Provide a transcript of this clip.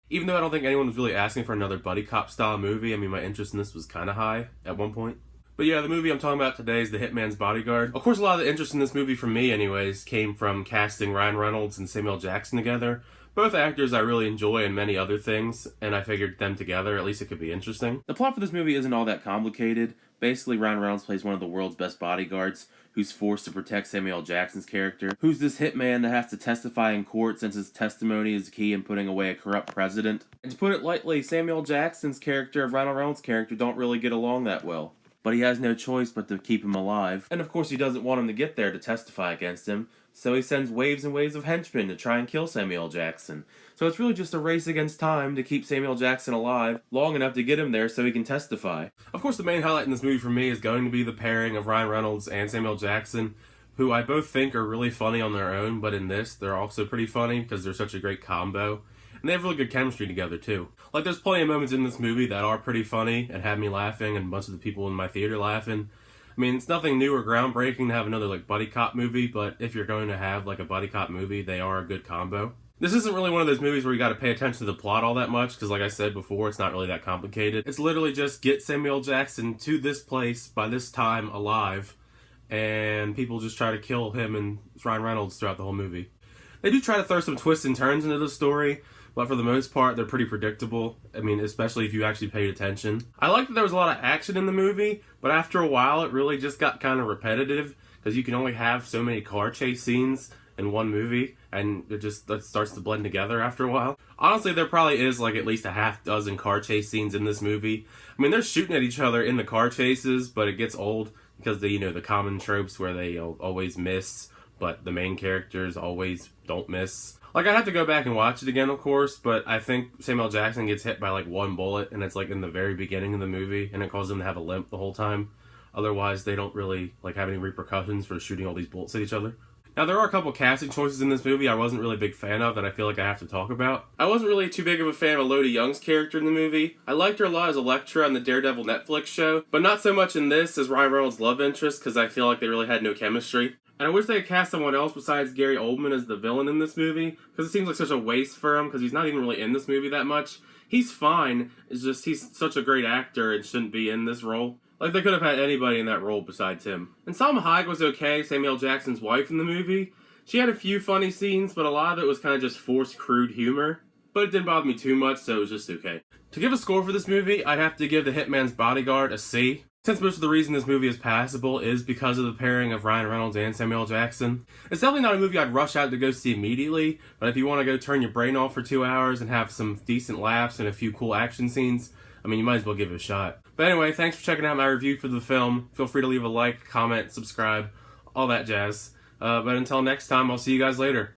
Even though I don't think anyone was really asking for another buddy cop style movie, I mean, my interest in this was kind of high at one point. But yeah, the movie I'm talking about today is The Hitman's Bodyguard. Of course, a lot of the interest in this movie for me, anyways, came from casting Ryan Reynolds and Samuel Jackson together. Both actors I really enjoy in many other things, and I figured them together, at least it could be interesting. The plot for this movie isn't all that complicated. Basically, Ryan Reynolds plays one of the world's best bodyguards, who's forced to protect Samuel Jackson's character, who's this hitman that has to testify in court since his testimony is key in putting away a corrupt president. And to put it lightly, Samuel Jackson's character and Ryan Reynolds' character don't really get along that well. But he has no choice but to keep him alive. And of course he doesn't want him to get there to testify against him, so he sends waves and waves of henchmen to try and kill Samuel Jackson. So it's really just a race against time to keep Samuel Jackson alive long enough to get him there so he can testify. Of course the main highlight in this movie for me is going to be the pairing of Ryan Reynolds and Samuel Jackson, who I both think are really funny on their own, but in this they're also pretty funny because they're such a great combo. And they have really good chemistry together, too. Like, there's plenty of moments in this movie that are pretty funny and have me laughing and a bunch of the people in my theater laughing. I mean, it's nothing new or groundbreaking to have another, like, buddy cop movie, but if you're going to have, like, a buddy cop movie, they are a good combo. This isn't really one of those movies where you gotta pay attention to the plot all that much, because like I said before, it's not really that complicated. It's literally just get Samuel Jackson to this place by this time alive, and people just try to kill him and Ryan Reynolds throughout the whole movie. They do try to throw some twists and turns into the story, but for the most part, they're pretty predictable. I mean, especially if you actually paid attention. I like that there was a lot of action in the movie, but after a while, it really just got kind of repetitive, because you can only have so many car chase scenes in one movie, and it starts to blend together after a while. Honestly, there probably is like at least a half dozen car chase scenes in this movie. I mean, they're shooting at each other in the car chases, but it gets old, because the common tropes where they always miss, but the main characters always don't miss. Like, I'd have to go back and watch it again, of course, but I think Samuel Jackson gets hit by, like, one bullet, and it's, like, in the very beginning of the movie, and it causes him to have a limp the whole time. Otherwise, they don't really, like, have any repercussions for shooting all these bullets at each other. Now, there are a couple casting choices in this movie I wasn't really a big fan of that I feel like I have to talk about. I wasn't really too big of a fan of Elodie Young's character in the movie. I liked her a lot as Elektra on the Daredevil Netflix show, but not so much in this as Ryan Reynolds' love interest, because I feel like they really had no chemistry. And I wish they had cast someone else besides Gary Oldman as the villain in this movie, because it seems like such a waste for him, because he's not even really in this movie that much. He's fine, it's just he's such a great actor and shouldn't be in this role. Like, they could have had anybody in that role besides him. And Salma Hayek was okay, Samuel Jackson's wife in the movie. She had a few funny scenes, but a lot of it was kind of just forced, crude humor. But it didn't bother me too much, so it was just okay. To give a score for this movie, I'd have to give The Hitman's Bodyguard a C. Since most of the reason this movie is passable is because of the pairing of Ryan Reynolds and Samuel Jackson. It's definitely not a movie I'd rush out to go see immediately, but if you want to go turn your brain off for 2 hours and have some decent laughs and a few cool action scenes, I mean, you might as well give it a shot. But anyway, thanks for checking out my review for the film. Feel free to leave a like, comment, subscribe, all that jazz. But until next time, I'll see you guys later.